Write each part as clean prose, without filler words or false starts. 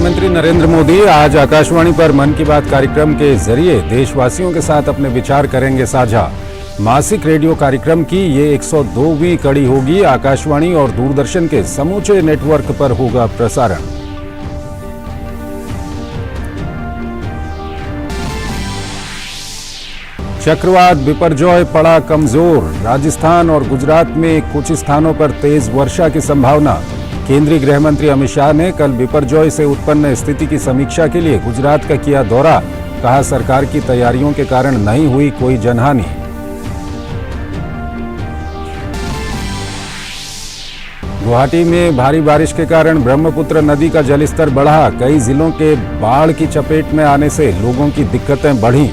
प्रधानमंत्री नरेंद्र मोदी आज आकाशवाणी पर मन की बात कार्यक्रम के जरिए देशवासियों के साथ अपने विचार करेंगे साझा। मासिक रेडियो कार्यक्रम की ये 102वीं कड़ी होगी। आकाशवाणी और दूरदर्शन के समूचे नेटवर्क पर होगा प्रसारण। चक्रवात बिपरजॉय पड़ा कमजोर। राजस्थान और गुजरात में कुछ स्थानों पर तेज वर्षा की संभावना। केंद्रीय गृह मंत्री अमित शाह ने कल बिपरजॉय से उत्पन्न स्थिति की समीक्षा के लिए गुजरात का किया दौरा। कहा, सरकार की तैयारियों के कारण नहीं हुई कोई जनहानि। गुवाहाटी में भारी बारिश के कारण ब्रह्मपुत्र नदी का जलस्तर बढ़ा। कई जिलों के बाढ़ की चपेट में आने से लोगों की दिक्कतें बढ़ी।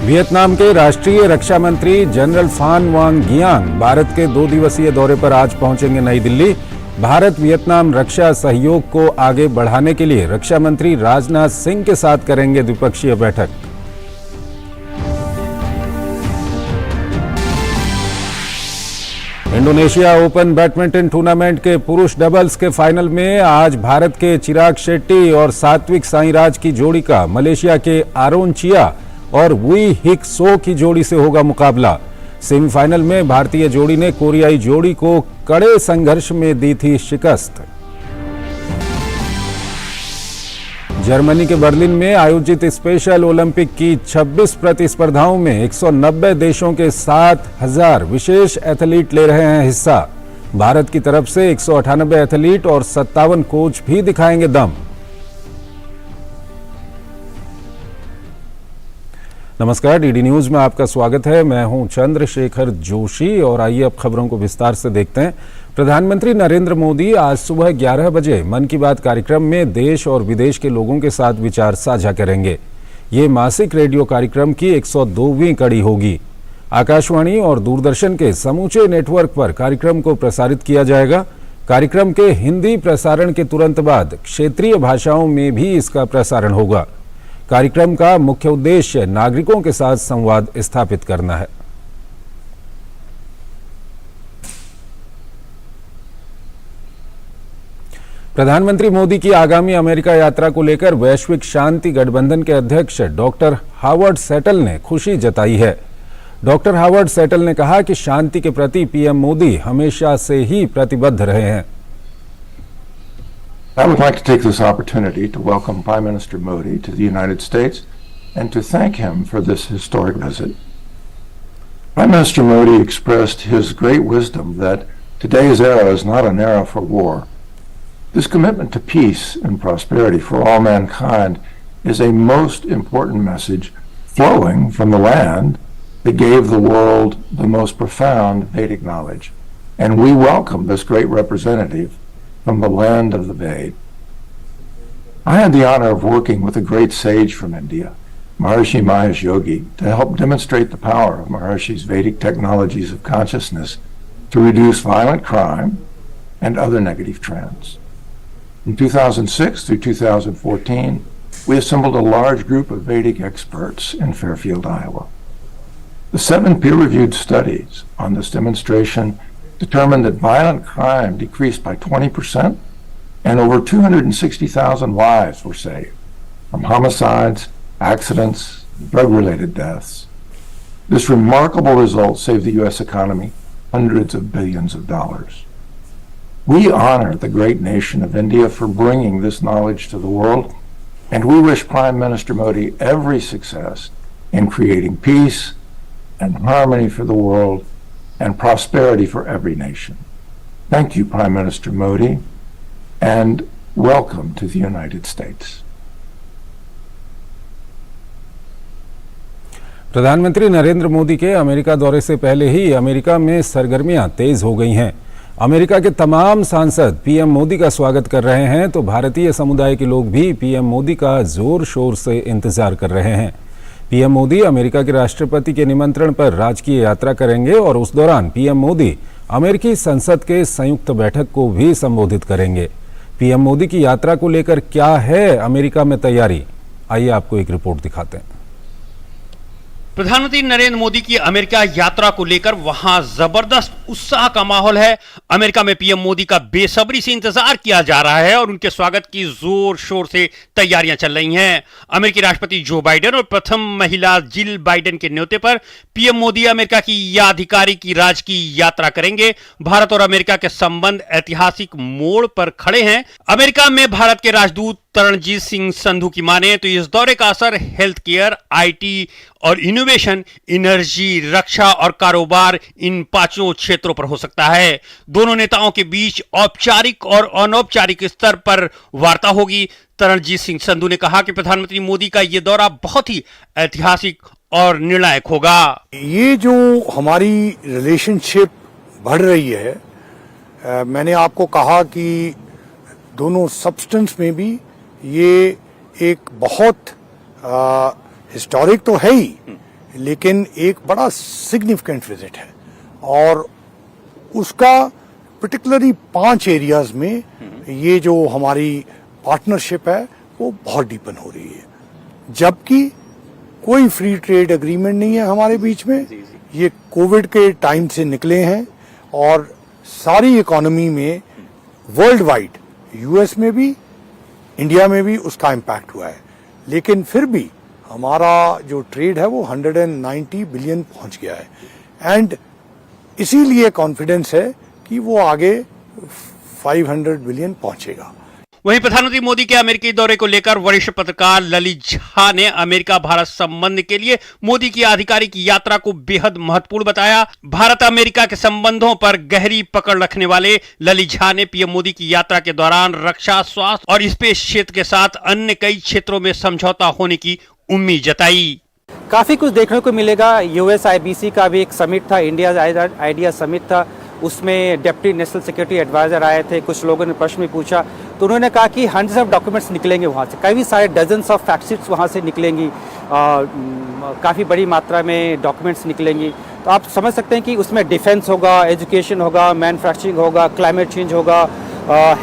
वियतनाम के राष्ट्रीय रक्षा मंत्री जनरल फान वांग गियांग भारत के 2 दिवसीय दौरे पर आज पहुंचेंगे नई दिल्ली। भारत वियतनाम रक्षा सहयोग को आगे बढ़ाने के लिए रक्षा मंत्री राजनाथ सिंह के साथ करेंगे द्विपक्षीय बैठक। इंडोनेशिया ओपन बैडमिंटन टूर्नामेंट के पुरुष डबल्स के फाइनल में आज भारत के चिराग शेट्टी और सात्विक साईराज की जोड़ी का मलेशिया के आरोन चिया और वुई हिक सो की जोड़ी से होगा मुकाबला। सेमीफाइनल में भारतीय जोड़ी ने कोरियाई जोड़ी को कड़े संघर्ष में दी थी शिकस्त। जर्मनी के बर्लिन में आयोजित स्पेशल ओलंपिक की 26 प्रतिस्पर्धाओं में 190 देशों के 7,000 विशेष एथलीट ले रहे हैं हिस्सा। भारत की तरफ से 198 एथलीट और 57 कोच भी दिखाएंगे दम। नमस्कार, डीडी न्यूज में आपका स्वागत है। मैं हूं चंद्रशेखर जोशी और आइए अब खबरों को विस्तार से देखते हैं। प्रधानमंत्री नरेंद्र मोदी आज सुबह 11 बजे मन की बात कार्यक्रम में देश और विदेश के लोगों के साथ विचार साझा करेंगे। ये मासिक रेडियो कार्यक्रम की 102वीं कड़ी होगी। आकाशवाणी और दूरदर्शन के समूचे नेटवर्क पर कार्यक्रम को प्रसारित किया जाएगा। कार्यक्रम के हिंदी प्रसारण के तुरंत बाद क्षेत्रीय भाषाओं में भी इसका प्रसारण होगा। कार्यक्रम का मुख्य उद्देश्य नागरिकों के साथ संवाद स्थापित करना है। प्रधानमंत्री मोदी की आगामी अमेरिका यात्रा को लेकर वैश्विक शांति गठबंधन के अध्यक्ष डॉक्टर हावर्ड सेटल ने खुशी जताई है। डॉक्टर हावर्ड सेटल ने कहा कि शांति के प्रति पीएम मोदी हमेशा से ही प्रतिबद्ध रहे हैं। I would like to take this opportunity to welcome Prime Minister Modi to the United States and to thank him for this historic visit. Prime Minister Modi expressed his great wisdom that today's era is not an era for war. This commitment to peace and prosperity for all mankind is a most important message flowing from the land that gave the world the most profound Vedic knowledge. And we welcome this great representative from the land of the Ved. I had the honor of working with a great sage from India, Maharishi Mahesh Yogi, to help demonstrate the power of Maharishi's Vedic technologies of consciousness to reduce violent crime and other negative trends. In 2006 through 2014, we assembled a large group of Vedic experts in Fairfield, Iowa. The 7 peer-reviewed studies on this demonstration determined that violent crime decreased by 20% and over 260,000 lives were saved from homicides, accidents, drug-related deaths. This remarkable result saved the U.S. economy hundreds of billions of dollars. We honor the great nation of India for bringing this knowledge to the world, and we wish Prime Minister Modi every success in creating peace and harmony for the world and prosperity for every nation. Thank you, Prime Minister Modi, and welcome to the United States. प्रधानमंत्री नरेंद्र मोदी के America दौरे से पहले ही America में सरगर्मियां तेज हो गई हैं। अमेरिका के तमाम सांसद पीएम मोदी का स्वागत कर रहे हैं, तो भारतीय समुदाय के लोग भी पीएम मोदी का जोर शोर से इंतजार कर रहे हैं। पीएम मोदी अमेरिका के राष्ट्रपति के निमंत्रण पर राजकीय यात्रा करेंगे और उस दौरान पीएम मोदी अमेरिकी संसद के संयुक्त बैठक को भी संबोधित करेंगे। पीएम मोदी की यात्रा को लेकर क्या है अमेरिका में तैयारी, आइए आपको एक रिपोर्ट दिखाते हैं। प्रधानमंत्री नरेंद्र मोदी की अमेरिका यात्रा को लेकर वहां जबरदस्त उत्साह का माहौल है। अमेरिका में पीएम मोदी का बेसब्री से इंतजार किया जा रहा है और उनके स्वागत की जोर शोर से तैयारियां चल रही हैं। अमेरिकी राष्ट्रपति जो बाइडेन और प्रथम महिला जिल बाइडेन के न्योते पर पीएम मोदी अमेरिका की आधिकारिक राजकीय यात्रा करेंगे। भारत और अमेरिका के संबंध ऐतिहासिक मोड़ पर खड़े हैं। अमेरिका में भारत के राजदूत तरणजीत सिंह संधू की माने तो इस दौरे का असर हेल्थ केयर, आईटी और इनोवेशन, एनर्जी, रक्षा और कारोबार, इन पांचों क्षेत्रों पर हो सकता है। दोनों नेताओं के बीच औपचारिक और अनौपचारिक स्तर पर वार्ता होगी। तरणजीत सिंह संधू ने कहा कि प्रधानमंत्री मोदी का यह दौरा बहुत ही ऐतिहासिक और निर्णायक होगा। ये जो हमारी रिलेशनशिप बढ़ रही है, मैंने आपको कहा कि दोनों सब्सटेंस में भी ये एक बहुत हिस्टोरिक तो है ही, लेकिन एक बड़ा सिग्निफिकेंट विजिट है और उसका पर्टिकुलरली 5 एरियाज में ये जो हमारी पार्टनरशिप है वो बहुत डीपन हो रही है। जबकि कोई फ्री ट्रेड एग्रीमेंट नहीं है हमारे बीच में। ये कोविड के टाइम से निकले हैं और सारी इकोनॉमी में वर्ल्ड वाइड, यूएस में भी, इंडिया में भी उसका इम्पैक्ट हुआ है। लेकिन फिर भी हमारा जो ट्रेड है वो 190 बिलियन पहुंच गया है एंड इसीलिए कॉन्फिडेंस है कि वो आगे 500 बिलियन पहुंचेगा। वहीं प्रधानमंत्री मोदी के अमेरिकी दौरे को लेकर वरिष्ठ पत्रकार ललित झा ने अमेरिका भारत संबंध के लिए मोदी की आधिकारिक यात्रा को बेहद महत्वपूर्ण बताया। भारत अमेरिका के संबंधों पर गहरी पकड़ रखने वाले ललित झा ने पीएम मोदी की यात्रा के दौरान रक्षा, स्वास्थ्य और स्पेस क्षेत्र के साथ अन्य कई क्षेत्रों में समझौता होने की उम्मीद जताई। काफी कुछ देखने को मिलेगा। USIBC का भी एक समिट था, इंडिया आइडिया समिट था, उसमें डिप्टी नेशनल सिक्योरिटी एडवाइजर आए थे। कुछ लोगों ने प्रश्न भी पूछा तो उन्होंने कहा कि हंड्रेड्स ऑफ डॉक्यूमेंट्स निकलेंगे वहाँ से, कई सारे डजन्स ऑफ फैक्ट शीट्स वहाँ से निकलेंगी, काफ़ी बड़ी मात्रा में डॉक्यूमेंट्स निकलेंगी। तो आप समझ सकते हैं कि उसमें डिफेंस होगा, एजुकेशन होगा, मैन्युफैक्चरिंग होगा, क्लाइमेट चेंज होगा,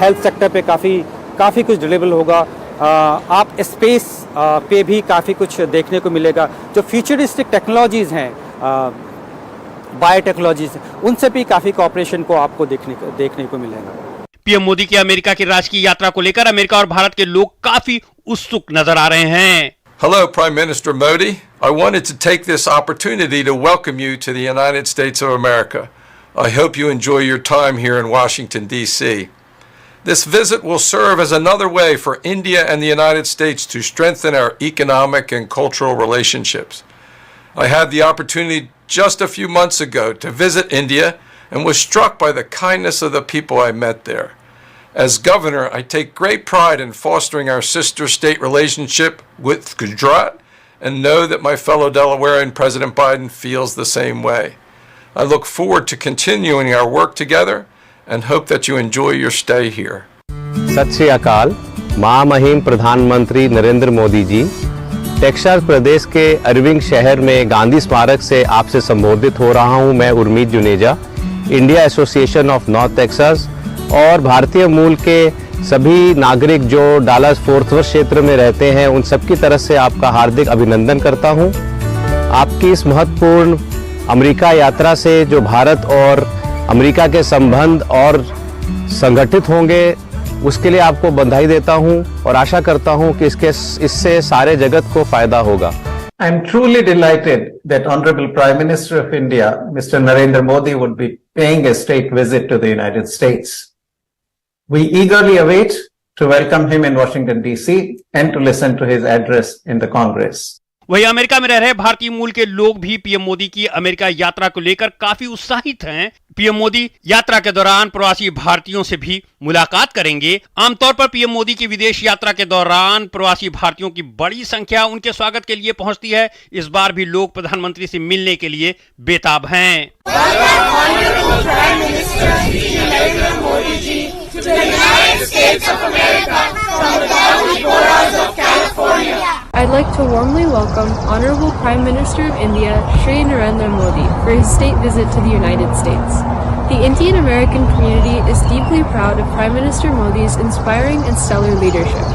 हेल्थ सेक्टर पे काफ़ी कुछ डिलीवरेबल होगा। आप स्पेस पे भी काफ़ी कुछ देखने को मिलेगा। जो फ्यूचरिस्टिक टेक्नोलॉजीज़ हैं, बायोटेक्नोलॉजीज, उनसे भी काफी कॉपरेशन को आपको देखने को मिलेगा। पीएम मोदी की अमेरिका की राजकीय यात्रा को लेकर अमेरिका और भारत के लोग काफी उत्सुक नजर आ रहे हैं। Hello, Prime Minister Modi. I wanted to take this opportunity to welcome you to the United States of America. I hope you enjoy your time here in Washington, D.C. This visit will serve as another way for India and the United States to strengthen our economic and cultural relationships. I had the opportunity just a few months ago to visit India and was struck by the kindness of the people I met there. As governor, I take great pride in fostering our sister state relationship with Gujarat and know that my fellow Delawarean President Biden feels the same way. I look forward to continuing our work together and hope that you enjoy your stay here. सत श्री अकाल। महामहिम प्रधानमंत्री Narendra Modi ji, Texas प्रदेश के अर्विंग शहर में गांधी स्मारक से आपसे संबोधित हो रहा हूं। मैं Urmeet Juneja, India Association of North Texas और भारतीय मूल के सभी नागरिक जो डालस फोर्ट वर्थ क्षेत्र में रहते हैं, उन सबकी तरफ से आपका हार्दिक अभिनंदन करता हूं। आपकी इस महत्वपूर्ण अमेरिका यात्रा से जो भारत और अमेरिका के संबंध और संगठित होंगे, उसके लिए आपको बधाई देता हूं और आशा करता हूं कि इससे सारे जगत को फायदा होगा। I am truly delighted that Honorable Prime Minister of India, Mr. Narendra Modi, would be paying a state visit to the United States. We eagerly await to welcome him in Washington, D.C. and to listen to his address in the Congress. वही America में रह रहे भारतीय मूल के लोग भी PM Modi की अमेरिका यात्रा को लेकर काफी उत्साहित हैं। पीएम मोदी यात्रा के दौरान प्रवासी भारतीयों से भी मुलाकात करेंगे। आमतौर पर पीएम मोदी की विदेश यात्रा के दौरान प्रवासी भारतीयों की बड़ी संख्या उनके स्वागत के लिए पहुंचती है। इस बार भी लोग प्रधानमंत्री से मिलने के लिए बेताब हैं। I'd like to warmly welcome Honorable Prime Minister of India, Shri Narendra Modi, for his state visit to the United States. The Indian American community is deeply proud of Prime Minister Modi's inspiring and stellar leadership.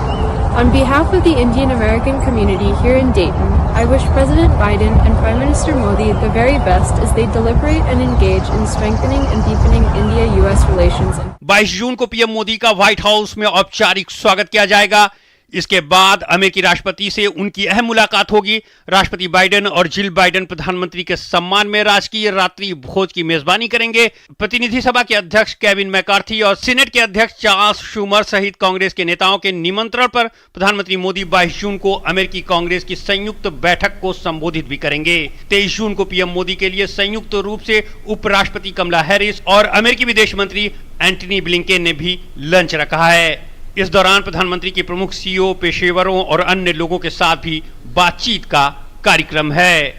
On behalf of the Indian American community here in Dayton, I wish President Biden and Prime Minister Modi the very best as they deliberate and engage in strengthening and deepening India-US relations. 22 जून को PM Modi का white house में औपचारिक स्वागत किया जाएगा। इसके बाद अमेरिकी राष्ट्रपति से उनकी अहम मुलाकात होगी। राष्ट्रपति बाइडेन और जिल बाइडेन प्रधानमंत्री के सम्मान में राजकीय रात्रि भोज की मेजबानी करेंगे। प्रतिनिधि सभा के अध्यक्ष केविन मैकार्थी और सीनेट के अध्यक्ष चार्ल्स शूमर सहित कांग्रेस के नेताओं के निमंत्रण पर प्रधानमंत्री मोदी 22 जून को अमेरिकी कांग्रेस की संयुक्त बैठक को संबोधित भी करेंगे। 23 जून को पीएम मोदी के लिए संयुक्त रूप से उपराष्ट्रपति कमला हैरिस और अमेरिकी विदेश मंत्री एंटनी ब्लिंकेन ने भी लंच रखा है। इस दौरान प्रधानमंत्री के प्रमुख सीईओ, पेशेवरों और अन्य लोगों के साथ भी बातचीत का कार्यक्रम है।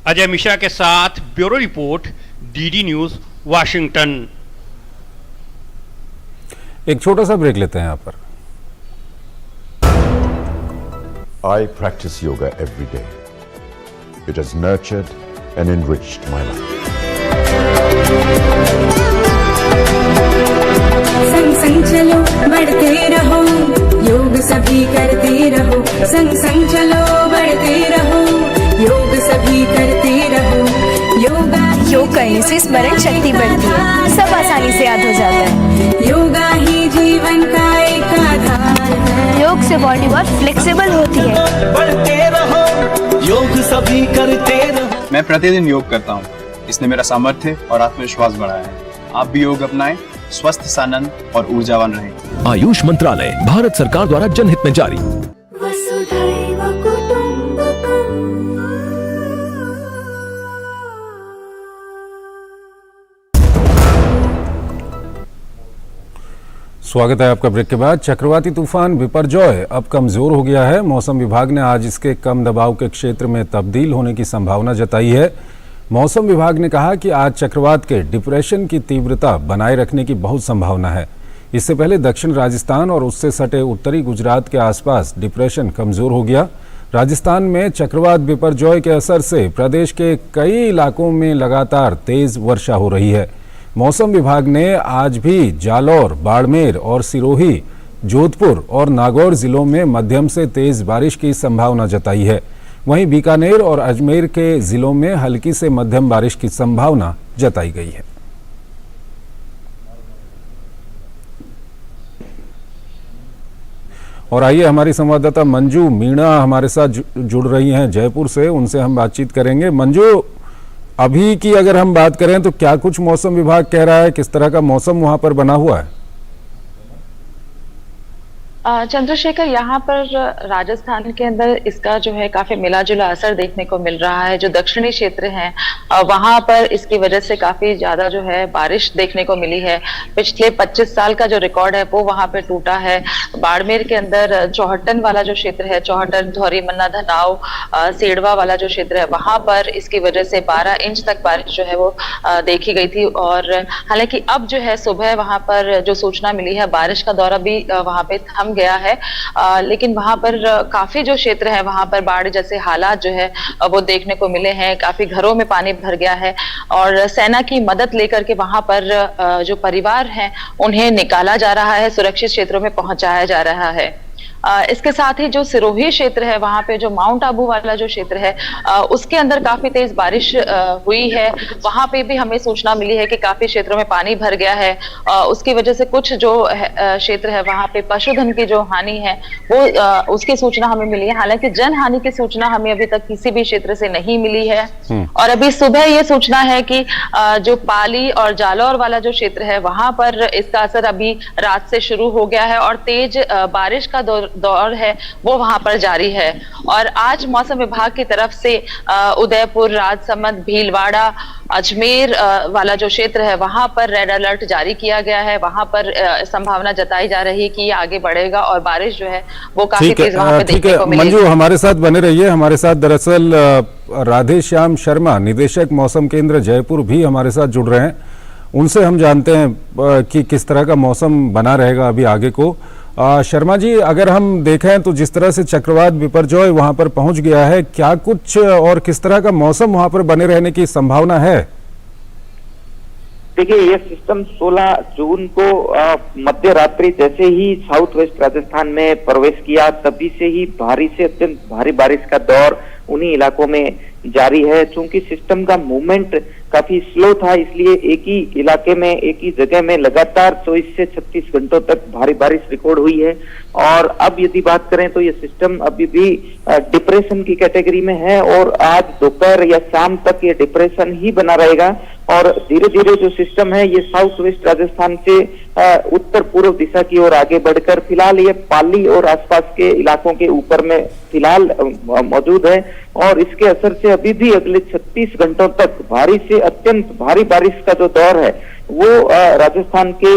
अजय मिश्रा के साथ bureau report, DD news, Washington. एक छोटा सा ब्रेक लेते हैं यहाँ पर। I practice yoga every day. It has nurtured and enriched my life. संग संग चलो बढ़ते रहो, योग सभी करते रहो। संग संग चलो बढ़ते रहो, योग सभी करते रहो। योग करने से स्मरण शक्ति बढ़ती है, सब आसानी से याद हो जाता है। योगा ही जीवन का एक आधार है। योग से बॉडी बहुत फ्लेक्सिबल होती है। बढ़ते रहो, योग सभी करते रहो। मैं प्रतिदिन योग करता हूँ, इसने मेरा सामर्थ्य और आत्मविश्वास बढ़ाया है। आप भी योग अपनाएं, स्वस्थ, सानंद और ऊर्जावान रहें। आयुष मंत्रालय, भारत सरकार द्वारा जनहित में जारी। वसुधैव कुटुंबकम्। स्वागत है आपका ब्रेक के बाद। चक्रवाती तूफान बिपरजॉय अब कमजोर हो गया है। मौसम विभाग ने आज इसके कम दबाव के क्षेत्र में तब्दील होने की संभावना जताई है। मौसम विभाग ने कहा कि आज चक्रवात के डिप्रेशन की तीव्रता बनाए रखने की बहुत संभावना है। इससे पहले दक्षिण राजस्थान और उससे सटे उत्तरी गुजरात के आसपास डिप्रेशन कमजोर हो गया। राजस्थान में चक्रवात बिपरजॉय के असर से प्रदेश के कई इलाकों में लगातार तेज वर्षा हो रही है। मौसम विभाग ने आज भी जालौर, बाड़मेर और सिरोही, जोधपुर और नागौर जिलों में मध्यम से तेज बारिश की संभावना जताई है। वहीं बीकानेर और अजमेर के जिलों में हल्की से मध्यम बारिश की संभावना जताई गई है। और आइए हमारी संवाददाता मंजू मीणा हमारे साथ जुड़ रही हैं जयपुर से, उनसे हम बातचीत करेंगे। मंजू, अभी की अगर हम बात करें तो क्या कुछ मौसम विभाग कह रहा है, किस तरह का मौसम वहां पर बना हुआ है? चंद्रशेखर, यहाँ पर राजस्थान के अंदर इसका जो है काफी मिला जुला असर देखने को मिल रहा है। जो दक्षिणी क्षेत्र हैं वहां पर इसकी वजह से काफी ज्यादा जो है बारिश देखने को मिली है। पिछले 25 साल का जो रिकॉर्ड है वो वहां पे टूटा है। बाड़मेर के अंदर चौहटन वाला जो क्षेत्र है, चौहटन, धौरी मन्ना, धनाव, सेड़वा वाला जो क्षेत्र है, वहां पर इसकी वजह से 12 इंच तक बारिश जो है वो देखी गई थी। और हालांकि अब जो है सुबह वहां पर जो सूचना मिली है, बारिश का दौरा भी वहां पे थम गया है, लेकिन वहां पर काफी जो क्षेत्र है वहां पर बाढ़ जैसे हालात जो है वो देखने को मिले हैं। काफी घरों में पानी भर गया है और सेना की मदद लेकर के वहां पर जो परिवार हैं उन्हें निकाला जा रहा है, सुरक्षित क्षेत्रों में पहुंचाया जा रहा है। इसके साथ ही जो सिरोही क्षेत्र है वहां पे जो माउंट आबू वाला जो क्षेत्र है उसके अंदर काफी तेज बारिश हुई है। वहां पे भी हमें सूचना मिली है कि काफी क्षेत्रों में पानी भर गया है। उसकी वजह से कुछ जो क्षेत्र है वहां पे पशुधन की जो हानि है वो उसकी सूचना हमें मिली है। हालांकि जन हानि की सूचना हमें अभी तक किसी भी क्षेत्र से नहीं मिली है। और अभी सुबह ये सूचना है कि जो पाली और जालौर वाला जो क्षेत्र है वहां पर इसका असर अभी रात से शुरू हो गया है और तेज बारिश का दौर है वो वहां पर जारी है। और आज मौसम विभाग की तरफ से उदयपुर, राजसमंद, भीलवाड़ा, अजमेर वाला जो क्षेत्र है वहां पर रेड अलर्ट जारी किया गया है। वहां पर संभावना जताई जा रही है कि ये आगे बढ़ेगा और बारिश जो है वो काफी तेज वहां पे देखने को मिलेगी। मंजू, हमारे साथ बने रहिए। हमारे साथ दरअसल राधे श्याम शर्मा, निदेशक मौसम केंद्र जयपुर भी हमारे साथ जुड़ रहे हैं। उनसे हम जानते हैं कि किस तरह का मौसम बना रहेगा अभी आगे को। शर्मा जी, अगर हम देखें तो जिस तरह से चक्रवात बिपरजॉय वहां पर पहुंच गया है, क्या कुछ और किस तरह का मौसम वहां पर बने रहने की संभावना है? देखिए, ये सिस्टम 16 जून को मध्य रात्रि जैसे ही साउथ वेस्ट राजस्थान में प्रवेश किया, तभी से ही भारी से अत्यंत भारी बारिश का दौर उन्हीं इलाकों में जारी है। चूंकि सिस्टम का मूवमेंट काफी स्लो था, इसलिए एक ही इलाके में, एक ही जगह में लगातार 24 से 36 घंटों तक भारी बारिश रिकॉर्ड हुई है। और अब यदि बात करें तो ये सिस्टम अभी भी डिप्रेशन की कैटेगरी में है और आज दोपहर या शाम तक ये डिप्रेशन ही बना रहेगा। और धीरे धीरे जो सिस्टम है ये साउथ वेस्ट राजस्थान से उत्तर पूर्व दिशा की ओर आगे बढ़कर फिलहाल ये पाली और आसपास के इलाकों के ऊपर में फिलहाल मौजूद है। और इसके असर से अभी भी अगले 36 घंटों तक भारी से अत्यंत भारी बारिश का जो दौर है वो राजस्थान के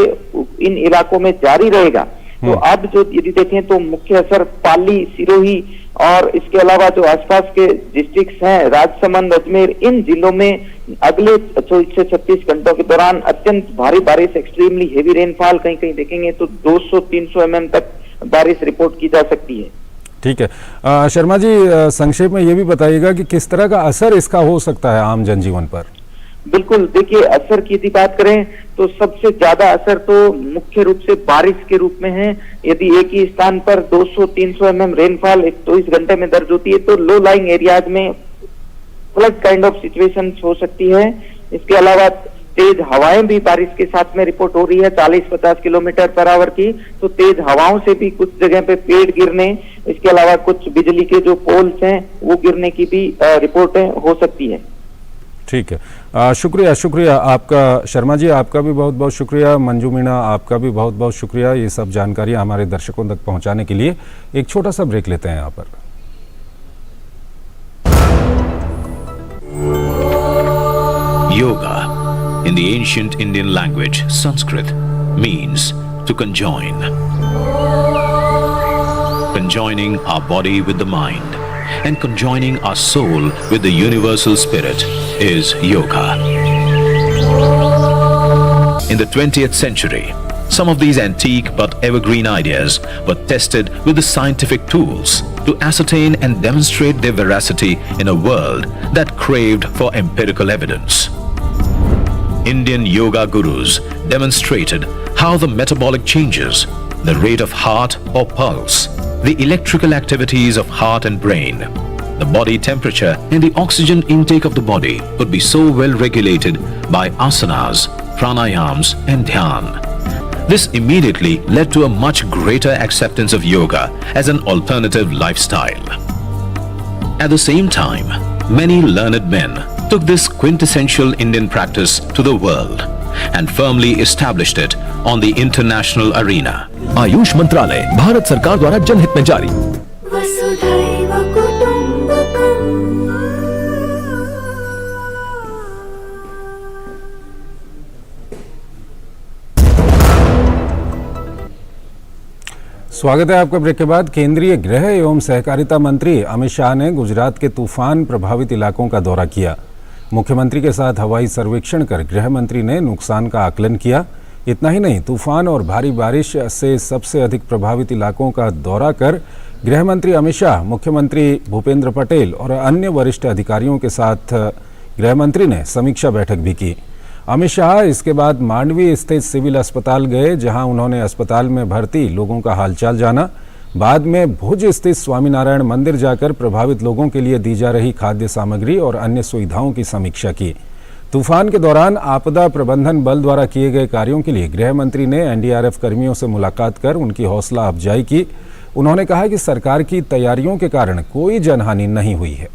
इन इलाकों में जारी रहेगा। तो अब जो यदि देखें तो मुख्य असर पाली, सिरोही और इसके अलावा जो आसपास के डिस्ट्रिक्ट्स हैं, राजसमंद, अजमेर, इन जिलों में अगले 24 से 36 घंटों के दौरान अत्यंत भारी बारिश, एक्सट्रीमली हेवी रेनफॉल कहीं कहीं देखेंगे तो 200-300 mm तक बारिश रिपोर्ट की जा सकती है। ठीक है शर्मा जी, संक्षेप में ये भी बताइएगा कि किस तरह का असर इसका हो सकता है आम जनजीवन पर। बिल्कुल, देखिए असर की यदि बात करें तो सबसे ज्यादा असर तो मुख्य रूप से बारिश के रूप में है। यदि एक ही स्थान पर 200-300 mm रेनफॉल 24 घंटे में दर्ज होती है तो लो लाइंग एरियाज में फ्लड काइंड ऑफ सिचुएशन हो सकती है। इसके अलावा तेज हवाएं भी बारिश के साथ में रिपोर्ट हो रही है, 40-50 किलोमीटर पर आवर की। तो तेज हवाओं से भी कुछ जगह पे पेड़ गिरने, इसके अलावा कुछ बिजली के जो पोल्स हैं वो गिरने की भी रिपोर्टें हो सकती है। ठीक है, शुक्रिया आपका शर्मा जी, आपका भी बहुत बहुत शुक्रिया। मंजू मीणा, आपका भी बहुत बहुत शुक्रिया ये सब जानकारी हमारे दर्शकों तक पहुंचाने के लिए। एक छोटा सा ब्रेक लेते हैं यहाँ पर। Yoga, in the ancient Indian language Sanskrit, means to conjoin. Conjoining our body with the mind and conjoining our soul with the universal spirit is yoga. In the 20th century, some of these antique but evergreen ideas were tested with the scientific tools to ascertain and demonstrate their veracity in a world that craved for empirical evidence. Indian yoga gurus demonstrated how the metabolic changes, the rate of heart or pulse, the electrical activities of heart and brain, the body temperature and the oxygen intake of the body could be so well regulated by asanas, pranayams and dhyan. This immediately led to a much greater acceptance of yoga as an alternative lifestyle. At the same time, many learned men took this quintessential Indian practice to the world and firmly established it on the international arena. Ayush मंत्रालय, भारत सरकार द्वारा जनहित में जारी। वसुधैव कुटुंबकम्। स्वागत है आपका ब्रेक के बाद। केंद्रीय गृह एवं सहकारिता मंत्री अमित शाह ने गुजरात के तूफान प्रभावित इलाकों का दौरा किया। मुख्यमंत्री के साथ हवाई सर्वेक्षण कर गृह मंत्री ने नुकसान का आकलन किया। इतना ही नहीं, तूफान और भारी बारिश से सबसे अधिक प्रभावित इलाकों का दौरा कर गृह मंत्री अमित शाह, मुख्यमंत्री भूपेंद्र पटेल और अन्य वरिष्ठ अधिकारियों के साथ गृह मंत्री ने समीक्षा बैठक भी की। अमित शाह इसके बाद मांडवी स्थित सिविल अस्पताल गए, जहां उन्होंने अस्पताल में भर्ती लोगों का हालचाल जाना। बाद में भुज स्थित स्वामीनारायण मंदिर जाकर प्रभावित लोगों के लिए दी जा रही खाद्य सामग्री और अन्य सुविधाओं की समीक्षा की। तूफान के दौरान आपदा प्रबंधन बल द्वारा किए गए कार्यों के लिए गृह मंत्री ने एनडीआरएफ कर्मियों से मुलाकात कर उनकी हौसला अफजाई की। उन्होंने कहा कि सरकार की तैयारियों के कारण कोई जनहानि नहीं हुई है।